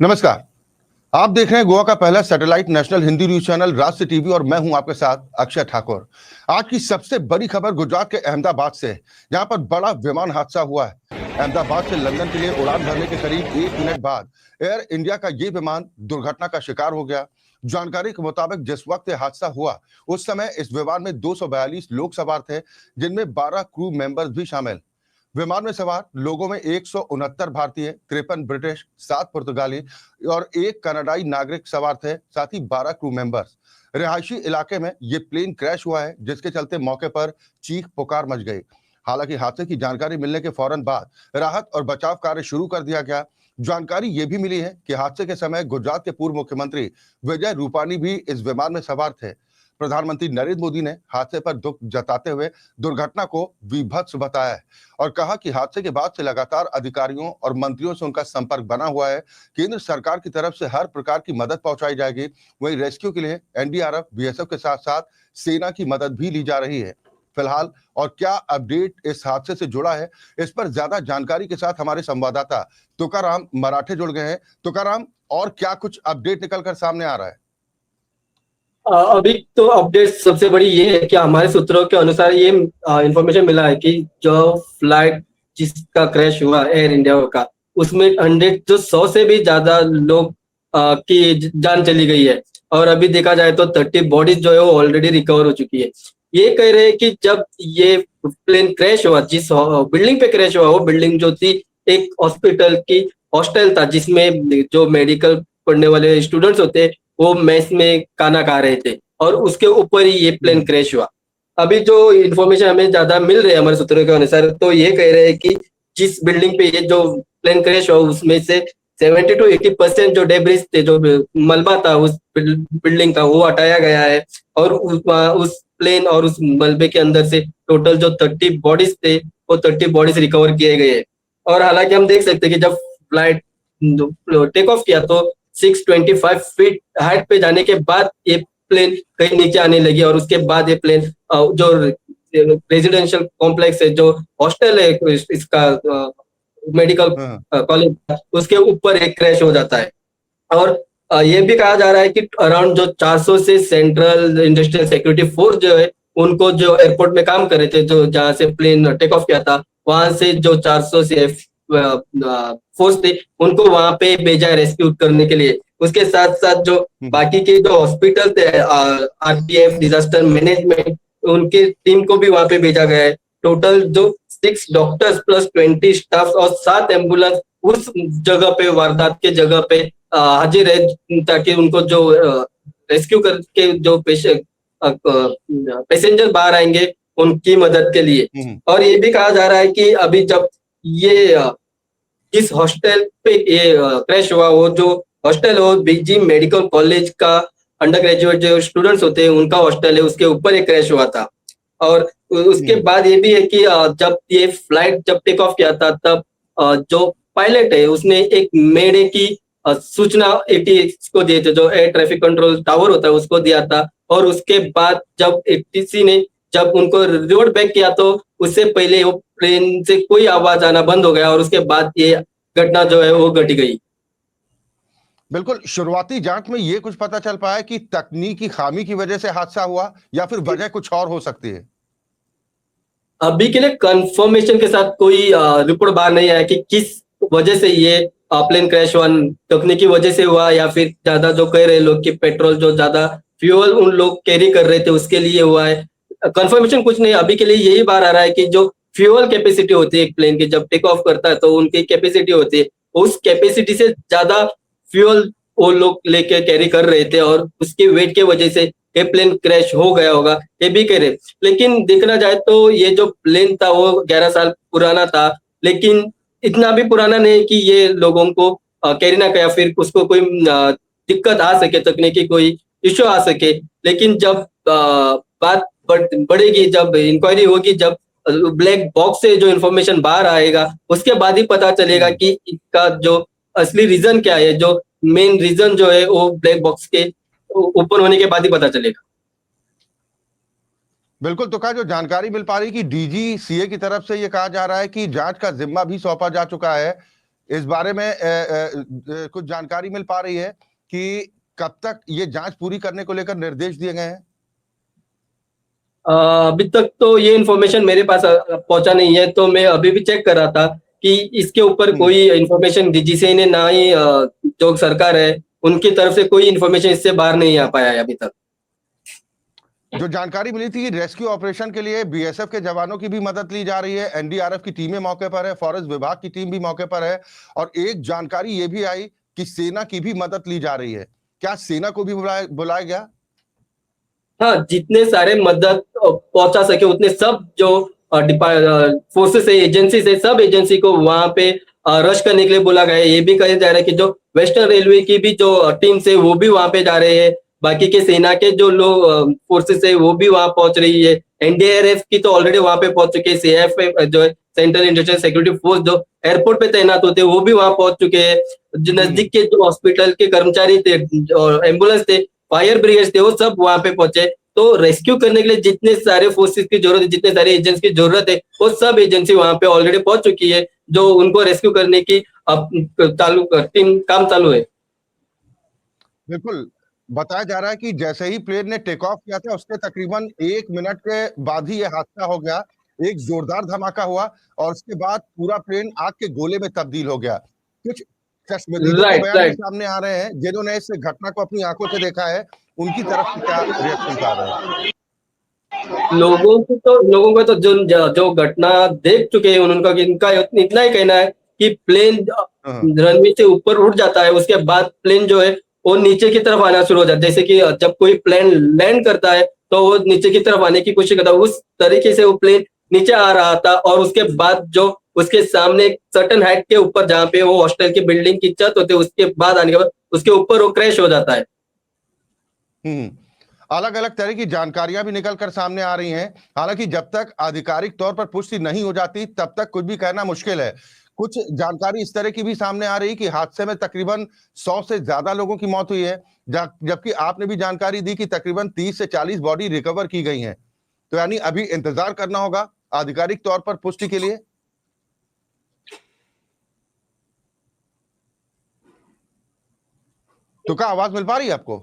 नमस्कार। आप देख रहे हैं गोवा का पहला satellite national Hindi news channel राष्ट्र टीवी और मैं हूं आपके साथ अक्षय ठाकुर। आज की सबसे बड़ी खबर गुजरात के अहमदाबाद से है, जहां पर बड़ा विमान हादसा हुआ है। अहमदाबाद से लंदन के लिए उड़ान भरने के करीब 1 मिनट बाद एयर इंडिया का ये विमान दुर्घटना का शिकार हो गया। जानकारी के मुताबिक जिस वक्त ये हादसा हुआ उस समय इस विमान में 242 लोग सवार थे, जिनमें 12 क्रू मेंबर्स भी शामिल। विमान में सवार लोगों में 169 भारतीय, 53 ब्रिटिश, 7 पुर्तगाली और 1 कनाडाई नागरिक सवार थे, साथ ही 12 क्रू मेंबर्स। रिहायशी इलाके में ये प्लेन क्रैश हुआ है, जिसके चलते मौके पर चीख पुकार मच गई। हालांकि हादसे की जानकारी मिलने के फौरन बाद राहत और बचाव कार्य शुरू कर दिया गया। जानकारी ये भी मिली है कि हादसे के समय गुजरात के पूर्व मुख्यमंत्री विजय रूपानी भी इस विमान में सवार थे। प्रधानमंत्री नरेंद्र मोदी ने हादसे पर दुख जताते हुए दुर्घटना को विभत्स बताया है और कहा कि हादसे के बाद से लगातार अधिकारियों और मंत्रियों से उनका संपर्क बना हुआ है। केंद्र सरकार की तरफ से हर प्रकार की मदद पहुंचाई जाएगी। वहीं रेस्क्यू के लिए एनडीआरएफ, बीएसएफ के साथ साथ सेना की मदद भी ली जा रही है। फिलहाल और क्या अपडेट इस हादसे से जुड़ा है, इस पर ज्यादा जानकारी के साथ हमारे संवाददाता तुकाराम मराठे जुड़ गए हैं। तुकाराम, और क्या कुछ अपडेट निकलकर सामने आ रहा है? अभी तो अपडेट सबसे बड़ी ये है कि हमारे सूत्रों के अनुसार ये इंफॉर्मेशन मिला है कि जो फ्लाइट जिसका क्रैश हुआ एयर इंडिया का, उसमें 100 से भी ज्यादा लोग की जान चली गई है। और अभी देखा जाए तो 30 बॉडीज जो है वो ऑलरेडी रिकवर हो चुकी है। ये कह रहे हैं कि जब ये प्लेन क्रैश हुआ, जिस बिल्डिंग पे क्रैश हुआ, वो बिल्डिंग जो थी एक हॉस्पिटल की हॉस्टल था, जिसमें जो मेडिकल पढ़ने वाले स्टूडेंट्स होते वो मेस में खाना खा रहे थे और उसके ऊपर ही ये प्लेन क्रैश हुआ। अभी जो इन्फॉर्मेशन हमें ज्यादा मिल रही है हमारे सूत्रों के अनुसार, तो ये कह रहे हैं कि जिस बिल्डिंग पे ये जो प्लेन क्रैश हुआ उसमें से 70 to 80% जो डेब्रिस थे, जो मलबा था उस बिल्डिंग का, वो हटाया गया है। और उस प्लेन और उस मलबे के अंदर से टोटल जो 30 बॉडीज थे, वो 30 बॉडीज रिकवर किए गए। और हालांकि हम देख सकते हैं कि जब फ्लाइट टेक ऑफ किया तो 625 फीट हाइट पे जाने के बाद ये प्लेन कहीं नीचे आने लगी और उसके बाद ये प्लेन जो रेजिडेंशियल कॉम्प्लेक्स है, जो हॉस्टल है इसका मेडिकल कॉलेज, उसके ऊपर एक क्रैश हो जाता है। और ये भी कहा जा रहा है कि अराउंड जो 400 से सेंट्रल इंडस्ट्रियल सिक्योरिटी फोर्स जो है, उनको जो एयरपोर्ट में काम कर रहे थे, जो जहां से प्लेन टेक ऑफ किया था, वहां से जो 400 से फोर्स थे उनको वहां पे भेजा है रेस्क्यू करने के लिए। उसके साथ साथ जो बाकी के जो हॉस्पिटल थे, आरटीएफ, डिजास्टर मैनेजमेंट, उनकी टीम को भी वहां पे भेजा गया है। टोटल जो 6 डॉक्टर्स प्लस 20 स्टाफ और 7 एम्बुलेंस उस जगह पे, वारदात के जगह पे हाजिर है, ताकि उनको जो रेस्क्यू करके जो पैसेंजर बाहर आएंगे उनकी मदद के लिए। और ये भी कहा जा रहा है कि अभी जब ये इस हॉस्टल पे ये क्रैश हुआ, वो जो हॉस्टल है वो बीजी मेडिकल कॉलेज का अंडर ग्रेजुएट जो स्टूडेंट्स होते हैं उनका हॉस्टल है, उसके ऊपर एक क्रैश हुआ था। और उसके बाद ये भी है कि जब ये फ्लाइट जब टेक ऑफ किया था, तब जो पायलट है उसने एक मेडे की सूचना एटीसी को दिए थे, जो एयर ट्रैफिक कंट्रोल टावर होता है उसको दिया था। और उसके बाद जब एटीसी ने जब उनको रिवर्ट बैक किया तो उससे पहले वो प्लेन से कोई आवाज आना बंद हो गया और उसके बाद ये घटना जो है वो घट गई। बिल्कुल, शुरुआती जांच में ये कुछ पता चल पाया कि तकनीकी खामी की वजह से हादसा हुआ या फिर वजह कुछ और हो सकती है? अभी के लिए कंफर्मेशन के साथ कोई रिपोर्ट बाहर नहीं आया कि किस वजह से ये प्लेन क्रैश हुआ, तकनीकी वजह से हुआ या फिर ज्यादा जो कह रहे लोग कि पेट्रोल जो ज्यादा फ्यूल उन लोग कैरी कर रहे थे उसके लिए हुआ है। कंफर्मेशन कुछ नहीं, अभी के लिए यही बाहर आ रहा है कि जो फ्यूल कैपेसिटी होती है एक प्लेन की, जब टेक ऑफ करता है तो उनकी कैपेसिटी होती है, उस कैपेसिटी से ज्यादा फ्यूल वो लोग लेके कैरी कर रहे थे और उसके वेट के वजह से ये प्लेन क्रैश हो गया होगा, ये भी कह रहे। लेकिन देखना जाए तो ये जो प्लेन था वो 11 साल पुराना था, लेकिन इतना भी पुराना नहीं कि ये लोगों को कैरी ना किया फिर उसको कोई दिक्कत आ सके, तकनीकी कोई इश्यू आ सके। लेकिन जब बात बढ़ेगी, जब इंक्वायरी होगी, जब ब्लैक बॉक्स से जो इन्फॉर्मेशन बाहर आएगा, उसके बाद ही पता चलेगा कि इसका जो असली रीजन क्या है। जो मेन रीजन जो है वो ब्लैक बॉक्स के ओपन होने के बाद ही पता चलेगा। बिल्कुल, तो क्या जो जानकारी मिल पा रही कि डीजीसीए की तरफ से ये कहा जा रहा है कि जांच का जिम्मा भी सौंपा जा चुका है, इस बारे में कुछ जानकारी मिल पा रही है कि कब तक ये जांच पूरी करने को लेकर निर्देश दिए गए हैं? अभी तक तो ये इन्फॉर्मेशन मेरे पास पहुंचा नहीं है, तो मैं अभी भी चेक कर रहा था कि इसके ऊपर कोई इन्फॉर्मेशन डीजीसीए ने, ना ही जो सरकार है उनकी तरफ से कोई इन्फॉर्मेशन इससे बाहर नहीं आ पाया है अभी तक। जो जानकारी मिली थी, रेस्क्यू ऑपरेशन के लिए बीएसएफ के जवानों की भी मदद ली जा रही है, एनडीआरएफ की टीमें मौके पर है, फॉरेस्ट विभाग की टीम भी मौके पर है, और एक जानकारी ये भी आई कि सेना की भी मदद ली जा रही है। क्या सेना को भी बुलाया गया? हाँ, जितने सारे मदद पहुंचा सके उतने सब जो फोर्सेस है, एजेंसीज है, सब एजेंसी को वहां पे रश करने के लिए बोला गया है। ये भी कहा जा रहा है कि जो वेस्टर्न रेलवे की भी जो टीम्स है वो भी वहां पे जा रहे हैं, बाकी के सेना के जो लोग फोर्सेस है वो भी वहां पहुंच रही है। एनडीआरएफ की तो ऑलरेडी वहां पे पहुंच चुके हैं, सीएफ जो है सेंट्रल इंडस्ट्रियल सिक्योरिटी फोर्स जो एयरपोर्ट पे तैनात होते हैं वो भी वहां पहुंच चुके हैं। जो नजदीक के जो हॉस्पिटल के कर्मचारी थे और एम्बुलेंस थे, फायर ब्रिगेड थे, वो सब वहां पे पहुंचे। तो रेस्क्यू करने के लिए जितने सारे फोर्सेस की जरूरत है, जितने सारे एजेंट्स की जरूरत है, वो सब एजेंसी वहां पे ऑलरेडी पहुंच चुकी है, जो उनको रेस्क्यू करने की अब टीम काम चालू है। बिल्कुल, बताया जा रहा है कि जैसे ही प्लेन ने टेक ऑफ किया था, उसके तकरीबन 1 मिनट के बाद ही ये हादसा हो गया। एक जोरदार धमाका हुआ और उसके बाद पूरा प्लेन आग के गोले में तब्दील हो गया। कुछ चश्मदीदों के राइट, बयान भी राइट। सामने आ रहे हैं, जिन्होंने इस घटना को अपनी आंखों से देखा है, उनकी तरफ से क्या रिएक्शन आ रहे हैं? लोगों को तो जो जो घटना देख चुके हैं उनका इनका इतना ही कहना है कि प्लेन हाँ, रनवे से ऊपर उठ जाता है, उसके बाद प्लेन जो है वो नीचे की तरफ आना शुरू हो जाता है। जैसे कि जब कोई प्लेन लैंड करता है तो वो नीचे की तरफ आने की कोशिश करता है, उस तरीके से वो प्लेन नीचे आ रहा था। और उसके बाद जो उसके सामने सर्टन हाइट के ऊपर जहाँ पे वो हॉस्टल की बिल्डिंग की छत होती है, उसके बाद आने के बाद उसके ऊपर वो क्रैश हो जाता है। अलग अलग तरह की जानकारियां भी निकल कर सामने आ रही हैं। हालांकि जब तक आधिकारिक तौर पर पुष्टि नहीं हो जाती, तब तक कुछ भी कहना मुश्किल है। कुछ जानकारी इस तरह की भी सामने आ रही कि हादसे में तकरीबन 100 से ज्यादा लोगों की मौत हुई है, जबकि आपने भी जानकारी दी कि तकरीबन 30 से 40 बॉडी रिकवर की गई हैं। तो यानी अभी इंतजार करना होगा आधिकारिक तौर पर पुष्टि के लिए। तो क्या आवाज मिल पा रही है आपको?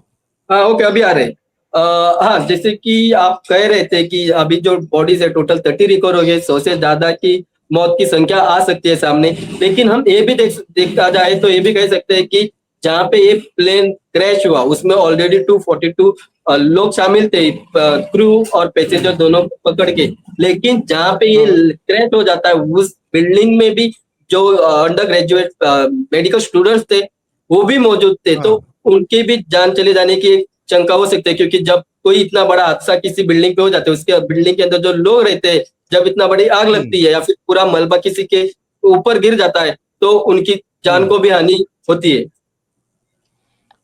हाँ, ओके, अभी आ रहे हैं। हाँ, जैसे कि आप कह रहे थे कि अभी जो बॉडीज है टोटल 30 रिकवर हो गए, 100 से ज्यादा की मौत की संख्या आ सकती है सामने। लेकिन हम ये भी देखा जाए तो ये भी कह सकते हैं कि जहाँ पे ये प्लेन क्रैश हुआ उसमें ऑलरेडी 242 लोग शामिल थे, क्रू और पैसेंजर दोनों पकड़ के। लेकिन जहाँ पे ये क्रैश हो जाता है उस बिल्डिंग में भी जो अंडर ग्रेजुएट मेडिकल स्टूडेंट्स थे वो भी मौजूद थे, तो उनकी भी जान चले जाने की एक शंका हो सकती है। क्योंकि जब कोई इतना बड़ा हादसा किसी बिल्डिंग पे हो जाता है, उसके बिल्डिंग के अंदर जो लोग रहते हैं, जब इतना बड़ी आग लगती है या फिर पूरा मलबा किसी के ऊपर गिर जाता है तो उनकी जान को भी हानि होती है।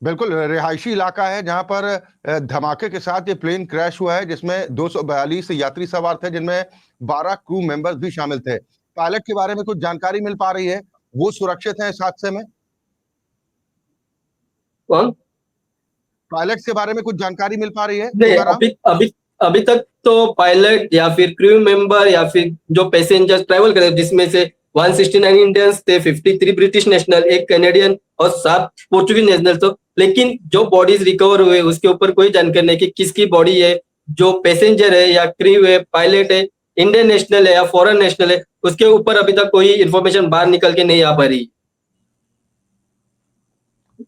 बिल्कुल, रिहायशी इलाका है जहां पर धमाके के साथ ये प्लेन क्रैश हुआ है, जिसमें 242 यात्री सवार थे, जिनमें 12 क्रू मेंबर्स भी शामिल थे। पायलट के बारे में कुछ जानकारी मिल पा रही है, वो सुरक्षित है इस हादसे में? कौन? पायलट के बारे में कुछ जानकारी मिल पा रही है नहीं, तुकाराम? अभी तक तो पायलट या फिर क्रू मेंबर या फिर जो पैसेंजर ट्रेवल करे, जिसमें से 169 इंडियंस थे, 53 ब्रिटिश नेशनल, एक कैनेडियन और 7 पोर्चुगीज नेशनल। तो लेकिन जो बॉडीज रिकवर हुए उसके ऊपर कोई जानकारी नहीं कि किसकी बॉडी है, जो पैसेंजर है या क्रू है, पायलट है, इंडियन नेशनल है या फॉरेन नेशनल है, उसके ऊपर अभी तक कोई इन्फॉर्मेशन बाहर निकल के नहीं आ पा रही।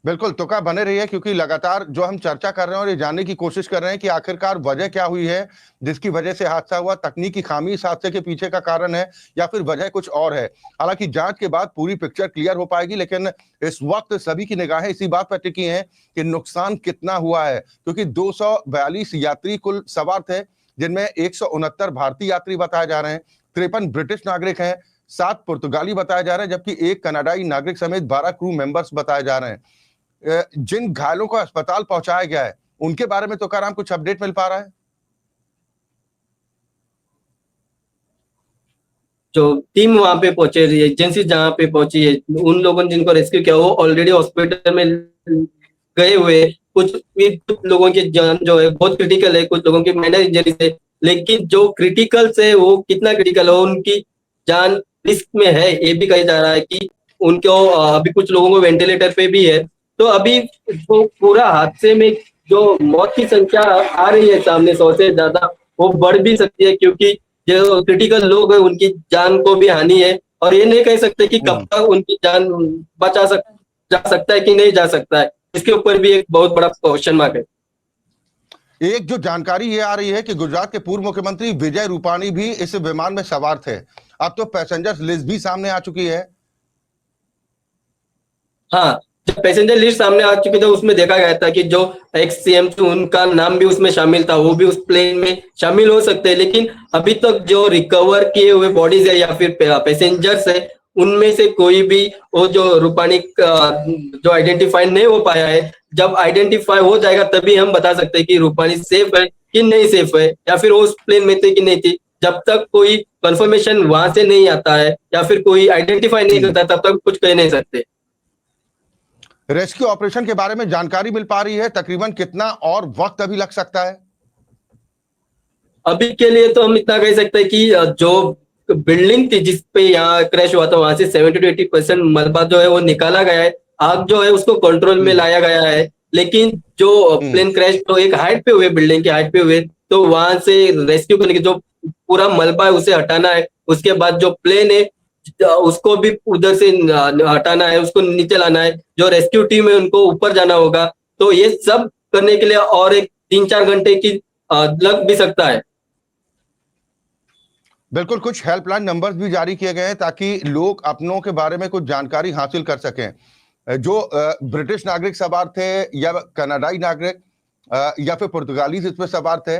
बिल्कुल, तुका बने रही है, क्योंकि लगातार जो हम चर्चा कर रहे हैं और ये जानने की कोशिश कर रहे हैं कि आखिरकार वजह क्या हुई है जिसकी वजह से हादसा हुआ। तकनीकी खामी इस हादसे के पीछे का कारण है या फिर वजह कुछ और है। हालांकि जांच के बाद पूरी पिक्चर क्लियर हो पाएगी, लेकिन इस वक्त सभी की निगाहें इसी बात पर टिकी हैं कि नुकसान कितना हुआ है, क्योंकि 242 यात्री कुल सवार थे, जिनमें 169 भारतीय यात्री बताए जा रहे हैं, 53 ब्रिटिश नागरिक हैं, 7 पुर्तगाली बताए जा रहे हैं, जबकि 1 कनाडाई नागरिक समेत 12 क्रू मेंबर्स बताए जा रहे हैं। जिन घायलों को अस्पताल पहुंचाया गया है, उनके बारे में तो कराम कुछ अपडेट मिल पा रहा है? जो टीम वहां पे पहुंचे, एजेंसी जहां पे पहुंची है, उन लोगों ने जिनको रेस्क्यू किया वो ऑलरेडी हॉस्पिटल में गए हुए। कुछ लोगों की जान जो है बहुत क्रिटिकल है, कुछ लोगों की माइनर इंजरीज है। लेकिन जो क्रिटिकल से वो कितना क्रिटिकल है, उनकी जान रिस्क में है, ये भी कहा जा रहा है कि उनको अभी कुछ लोगों को वेंटिलेटर पे भी है। तो अभी जो पूरा हादसे में जो मौत की संख्या आ रही है सामने 100 से ज्यादा, वो बढ़ भी सकती है, क्योंकि जो क्रिटिकल लोग हैं उनकी जान को भी हानि है, और ये नहीं कह सकते कि कब तक उनकी जान जा सकता है कि नहीं जा सकता है। इसके ऊपर भी एक बहुत बड़ा क्वेश्चन मार्क है। एक जो जानकारी ये आ रही है कि गुजरात के पूर्व मुख्यमंत्री विजय रूपाणी भी इस विमान में सवार थे। अब तो पैसेंजर्स लिस्ट भी सामने आ चुकी है। हाँ, जब पैसेंजर लिस्ट सामने आ चुकी थी उसमें देखा गया था कि जो एक्स सीएम थे उनका नाम भी उसमें शामिल था, वो भी उस प्लेन में शामिल हो सकते हैं। लेकिन अभी तक जो रिकवर किए हुए बॉडीज है या फिर पैसेंजर्स है, उनमें से कोई भी वो जो रूपाणी जो आइडेंटिफाई नहीं हो पाया है। जब आइडेंटिफाई हो जाएगा तभी हम बता सकते हैं कि रूपाणी सेफ है कि नहीं सेफ है, या फिर वो उस प्लेन में थे कि नहीं थी। जब तक कोई कंफर्मेशन वहां से नहीं आता है या फिर कोई आइडेंटिफाई नहीं करता, तब तक कुछ कह नहीं सकते। रेस्क्यू ऑपरेशन के बारे में जानकारी मिल पा रही है? तकरीबन कितना और वक्त अभी लग सकता है? अभी के लिए तो हम इतना कह सकते हैं कि जो बिल्डिंग थी जिस पे यहाँ क्रैश हुआ था, वहां से 70 to 80% मलबा जो है वो निकाला गया है। आग जो है उसको कंट्रोल में लाया गया है। लेकिन जो प्लेन क्रैश तो एक हाइट पे हुए, बिल्डिंग की हाइट पे हुए, तो वहां से रेस्क्यू करने के जो पूरा मलबा है उसे हटाना है। उसके बाद जो प्लेन है उसको भी उधर से हटाना है, उसको नीचे लाना है। जो रेस्क्यू टीम है उनको ऊपर जाना होगा। तो ये सब करने के लिए और एक 3-4 घंटे की लग भी सकता है। बिल्कुल, कुछ हेल्पलाइन नंबर्स भी जारी किए गए हैं ताकि लोग अपनों के बारे में कुछ जानकारी हासिल कर सकें। जो ब्रिटिश नागरिक सवार थे या कनाडाई नागरिक या फिर पुर्तगाली इसमें सवार थे,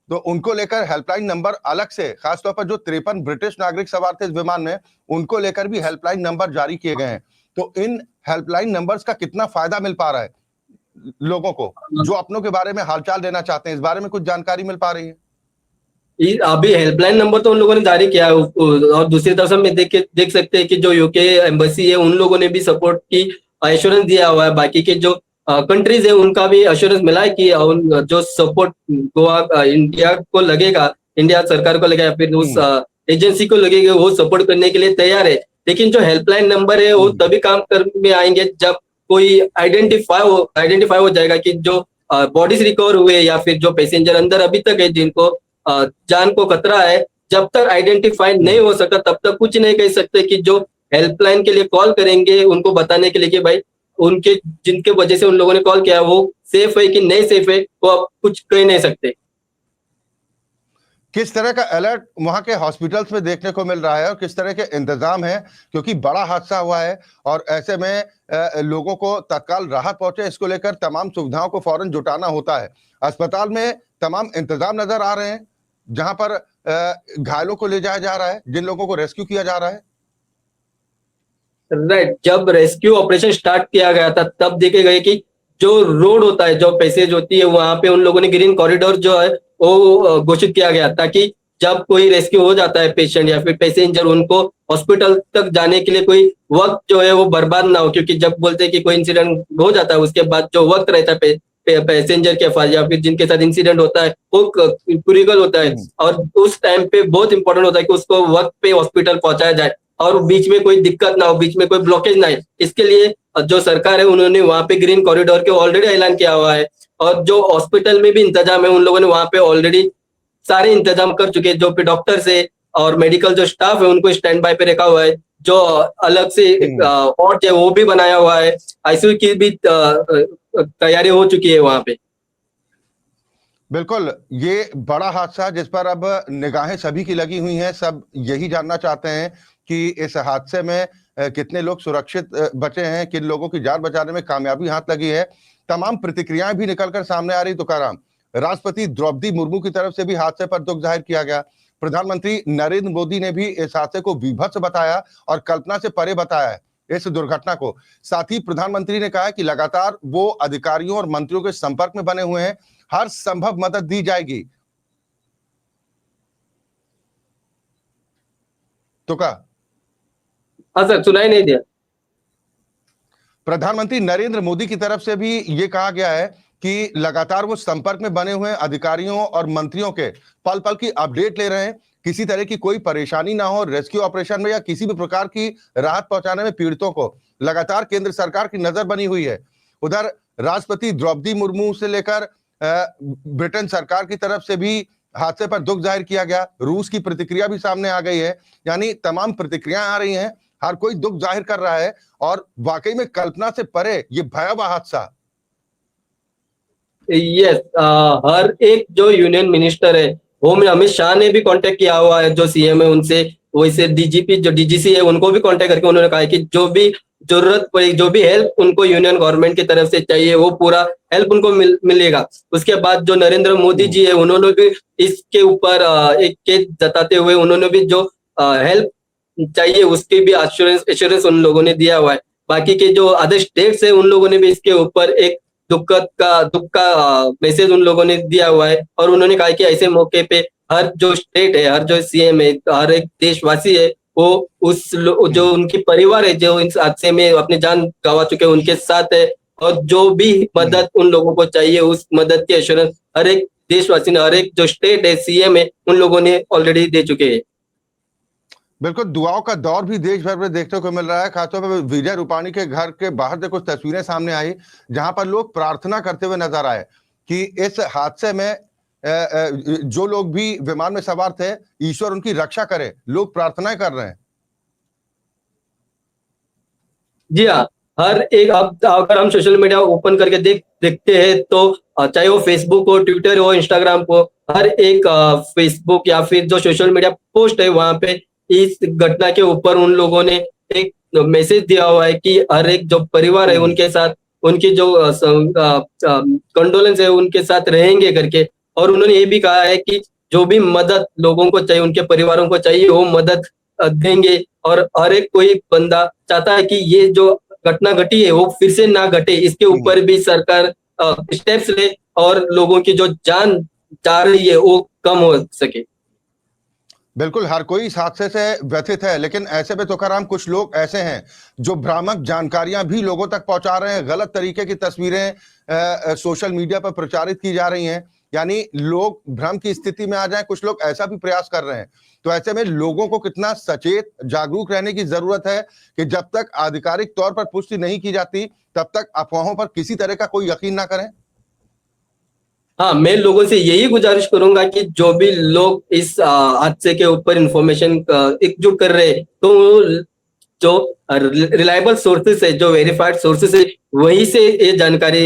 तो उनको लेकर हेल्पलाइन नंबर अलग से, खासतौर पर जो 53 ब्रिटिश नागरिक सवार थे इस विमान में, उनको लेकर भी हेल्पलाइन नंबर जारी किए गए हैं। तो इन हेल्पलाइन नंबर्स का कितना फायदा मिल पा रहा है लोगों को जो अपनों के बारे में हालचाल लेना चाहते हैं? इस बारे में कुछ जानकारी मिल पा रही है? अभी हेल्पलाइन नंबर तो उन लोगों ने जारी किया है, और दूसरी तरफ से हम देख सकते हैं कि जो यूके एम्बेसी है उन लोगों ने भी सपोर्ट की एश्योरेंस दिया हुआ है। बाकी के जो कंट्रीज है उनका भी एश्योरेंस मिला है कि जो सपोर्ट गोवा इंडिया को लगेगा, इंडिया सरकार को लगेगा या फिर उस एजेंसी को लगेगा, वो सपोर्ट करने के लिए तैयार है। लेकिन जो हेल्पलाइन नंबर है वो तभी काम कर में आएंगे जब कोई आइडेंटिफाई हो जाएगा कि जो बॉडीज रिकवर हुए या फिर जो पैसेंजर अंदर अभी तक है जिनको जान को खतरा है। जब तक आइडेंटिफाई नहीं हो सका तब तक कुछ नहीं कह सकते कि जो हेल्पलाइन के लिए कॉल करेंगे उनको बताने के लिए कि भाई उनके जिनके वजह से उन लोगों ने कॉल किया वो सेफ है कि नहीं सेफ है, वो आप कुछ कह नहीं सकते। किस तरह का अलर्ट वहां के हॉस्पिटल्स में देखने को मिल रहा है और किस तरह के इंतजाम है? क्योंकि बड़ा हादसा हुआ है और ऐसे में लोगों को तत्काल राहत पहुंचे, इसको लेकर तमाम सुविधाओं को फौरन जुटाना होता है। अस्पताल में तमाम इंतजाम नजर आ रहे हैं जहां पर घायलों को ले जाया जा रहा है, जिन लोगों को रेस्क्यू किया जा रहा है। राइट, जब रेस्क्यू ऑपरेशन स्टार्ट किया गया था तब देखे गए कि जो रोड होता है, जो पैसेज होती है, वहां पे उन लोगों ने ग्रीन कॉरिडोर जो है वो घोषित किया गया ताकि जब कोई रेस्क्यू हो जाता है पेशेंट या फिर पैसेंजर, उनको हॉस्पिटल तक जाने के लिए कोई वक्त जो है वो बर्बाद ना हो। क्योंकि जब बोलते हैं कि कोई इंसिडेंट हो जाता है उसके बाद जो वक्त रहता है पैसेंजर के पास या फिर जिनके साथ इंसिडेंट होता है वो क्रिटिकल होता है, और उस टाइम पे बहुत इंपॉर्टेंट होता है कि उसको वक्त पे हॉस्पिटल पहुंचाया जाए और बीच में कोई दिक्कत ना हो, बीच में कोई ब्लॉकेज ना आए। इसके लिए जो सरकार है उन्होंने वहां पे ग्रीन कॉरिडोर के ऑलरेडी ऐलान किया हुआ है, और जो हॉस्पिटल में भी इंतजाम है उन लोगों ने वहां पे ऑलरेडी सारे इंतजाम कर चुके हैं। जो भी डॉक्टर्स है और मेडिकल जो स्टाफ है उनको स्टैंड बाय पे रखा हुआ है। जो अलग से वार्ड है वो भी बनाया हुआ है। आईसीयू की भी तैयारी हो चुकी है वहां पे। बिल्कुल, ये बड़ा हादसा जिस पर अब निगाहें सभी की लगी हुई हैं। सब यही जानना चाहते हैं कि इस हादसे में कितने लोग सुरक्षित बचे हैं, किन लोगों की जान बचाने में कामयाबी हाथ लगी है। तमाम प्रतिक्रियाएं भी निकलकर सामने आ रही। तुकाराम, राष्ट्रपति द्रौपदी मुर्मू की तरफ से भी हादसे पर दुख जाहिर किया गया। प्रधानमंत्री नरेंद्र मोदी ने भी इस हादसे को विभत्स बताया और कल्पना से परे बताया है इस दुर्घटना को। साथ ही प्रधानमंत्री ने कहा कि लगातार वो अधिकारियों और मंत्रियों के संपर्क में बने हुए हैं, हर संभव मदद दी जाएगी। तो का हाँ सर, सुनाई नहीं दिया। प्रधानमंत्री नरेंद्र मोदी की तरफ से भी ये कहा गया है कि लगातार वो संपर्क में बने हुए अधिकारियों और मंत्रियों के पल पल की अपडेट ले रहे हैं। किसी तरह की कोई परेशानी ना हो रेस्क्यू ऑपरेशन में या किसी भी प्रकार की राहत पहुंचाने में पीड़ितों को लगातार केंद्र सरकार की नजर बनी हुई है। उधर राष्ट्रपति द्रौपदी मुर्मू से लेकर ब्रिटेन सरकार की तरफ से भी हादसे पर दुख जाहिर किया गया। रूस की प्रतिक्रिया भी सामने आ गई है, यानी तमाम प्रतिक्रियाएं आ रही हैं, हर कोई दुख जाहिर कर रहा है और वाकई में कल्पना से परे ये भयावह हादसा। यस, हर एक जो यूनियन मिनिस्टर है, होम अमित शाह ने भी कांटेक्ट किया हुआ है जो सीएम है उनसे, वैसे डीजीपी जो डीजीसी है उनको भी कांटेक्ट करके उन्होंने कहा है कि जो भी जरूरत पड़ी, जो भी हेल्प उनको यूनियन गवर्नमेंट की तरफ से चाहिए वो पूरा हेल्प उनको मिलेगा। उसके बाद जो नरेंद्र मोदी जी है उन्होंने भी इसके ऊपर एक केस जताते हुए उन्होंने भी जो हेल्प चाहिए उसकी भी एश्योरेंस उन लोगों ने दिया हुआ है। बाकी के जो अदर स्टेट्स है उन लोगों ने भी इसके ऊपर एक दुख का मैसेज उन लोगों ने दिया हुआ है और उन्होंने कहा कि ऐसे मौके पे हर जो स्टेट है, हर जो सीएम है, हर एक देशवासी है वो जो उनकी परिवार है जो इस हादसे में अपनी जान गंवा चुके हैं उनके साथ है, और जो भी मदद उन लोगों को चाहिए उस मदद की एश्योरेंस हर एक देशवासी ने, हर एक जो स्टेट है सीएम है उन लोगों ने ऑलरेडी दे चुके हैं। बिल्कुल, दुआओं का दौर भी देश भर में देखने को मिल रहा है। खासतौर पर विजय रूपाणी के घर के बाहर से कुछ तस्वीरें सामने आई जहां पर लोग प्रार्थना करते हुए नजर आए कि इस हादसे में जो लोग भी विमान में सवार थे ईश्वर उनकी रक्षा करे। लोग प्रार्थनाएं कर रहे हैं। जी हाँ, हर एक अब अगर हम सोशल मीडिया ओपन करके देखते हैं तो चाहे वो फेसबुक हो, ट्विटर हो, इंस्टाग्राम हो, हर एक फेसबुक या फिर जो सोशल मीडिया पोस्ट है वहां पे इस घटना के ऊपर उन लोगों ने एक मैसेज दिया हुआ है कि हर एक जो परिवार है उनके साथ उनकी जो कंडोलेंस है उनके साथ रहेंगे करके, और उन्होंने ये भी कहा है कि जो भी मदद लोगों को चाहिए, उनके परिवारों को चाहिए वो मदद देंगे, और हर एक कोई बंदा चाहता है कि ये जो घटना घटी है वो फिर से ना घटे, इसके ऊपर भी सरकार स्टेप्स ले और लोगों की जो जान जा रही है वो कम हो सके। बिल्कुल, हर कोई इस हादसे से व्यथित है, लेकिन ऐसे में तुकाराम कुछ लोग ऐसे हैं जो भ्रामक जानकारियां भी लोगों तक पहुंचा रहे हैं। गलत तरीके की तस्वीरें सोशल मीडिया पर प्रचारित की जा रही हैं, यानी लोग भ्रम की स्थिति में आ जाएं। कुछ लोग ऐसा भी प्रयास कर रहे हैं। तो ऐसे में लोगों को कितना सचेत जागरूक रहने की जरूरत है कि जब तक आधिकारिक तौर पर पुष्टि नहीं की जाती तब तक अफवाहों पर किसी तरह का कोई यकीन ना करें। हाँ, मैं लोगों से यही गुजारिश करूंगा कि जो भी लोग इस हादसे के ऊपर इंफॉर्मेशन एकजुट कर रहे हैं तो जो रिलायबल सोर्सेस है, जो वेरीफाइड सोर्सेस है वहीं से ये जानकारी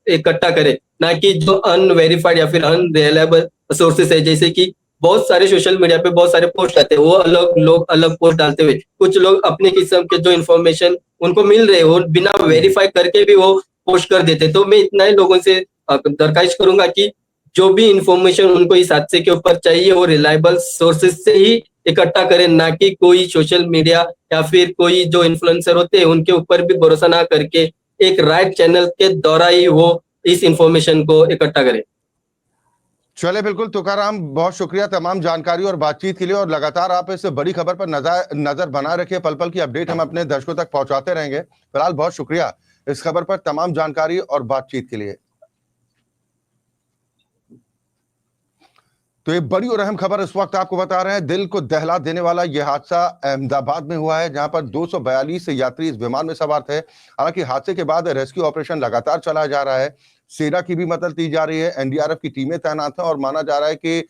इकट्ठा करें, ना कि जो अनवेरीफाइड या फिर अनरिलायबल सोर्सेस है। जैसे कि बहुत सारे सोशल मीडिया पे बहुत सारे पोस्ट आते हैं, वो लोग अलग पोस्ट डालते हुए कुछ लोग अपने किस्म के जो इन्फॉर्मेशन उनको मिल रहे हो बिना वेरीफाई करके भी वो पोस्ट कर देते। तो मैं इतना ही लोगों से दरखास्त करूंगा कि जो भी इंफॉर्मेशन उनको इस हादसे के ऊपर चाहिए वो रिलायबल सोर्सेज से ही इकट्ठा करें, ना कि कोई सोशल मीडिया या फिर कोई जो इन्फ्लुएंसर होते हैं उनके ऊपर भी भरोसा ना करके एक राइट चैनल के द्वारा ही वो इस इंफॉर्मेशन को इकट्ठा करें। चले, बिल्कुल तुकाराम, बहुत शुक्रिया तमाम जानकारी और बातचीत के लिए, और लगातार आप इस बड़ी खबर पर नजर बनाए रखिए। पल पल की अपडेट हम अपने दर्शकों तक पहुंचाते रहेंगे। फिलहाल बहुत शुक्रिया इस खबर पर तमाम जानकारी और बातचीत के लिए। तो ये बड़ी और अहम खबर इस वक्त आपको बता रहे हैं। दिल को दहला देने वाला यह हादसा अहमदाबाद में हुआ है, जहां पर 242 यात्री इस विमान में सवार थे। हालांकि हादसे के बाद रेस्क्यू ऑपरेशन लगातार चलाया जा रहा है। सेना की भी मदद ली जा रही है, एनडीआरएफ की टीमें तैनात हैं और माना जा रहा है कि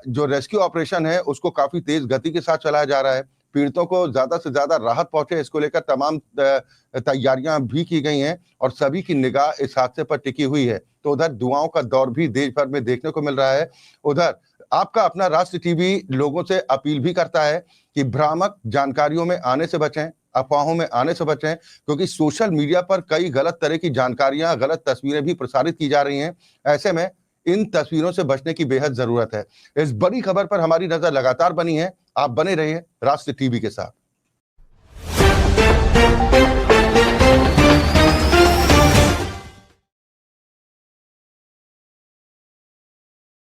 जो रेस्क्यू ऑपरेशन है उसको काफी तेज गति के साथ चलाया जा रहा है। पीड़ितों को ज्यादा से ज्यादा राहत पहुंचे इसको लेकर तमाम तैयारियां भी की गई हैं और सभी की निगाह इस हादसे पर टिकी हुई है। तो उधर दुआओं का दौर भी देश भर में देखने को मिल रहा है। उधर आपका अपना राष्ट्र टीवी लोगों से अपील भी करता है कि भ्रामक जानकारियों में आने से बचें, अफवाहों में आने से बचें, क्योंकि सोशल मीडिया पर कई गलत तरह की जानकारियां, गलत तस्वीरें भी प्रसारित की जा रही हैं। ऐसे में इन तस्वीरों से बचने की बेहद जरूरत है। इस बड़ी खबर पर हमारी नजर लगातार बनी है। आप बने रहिए राष्ट्र टीवी के साथ।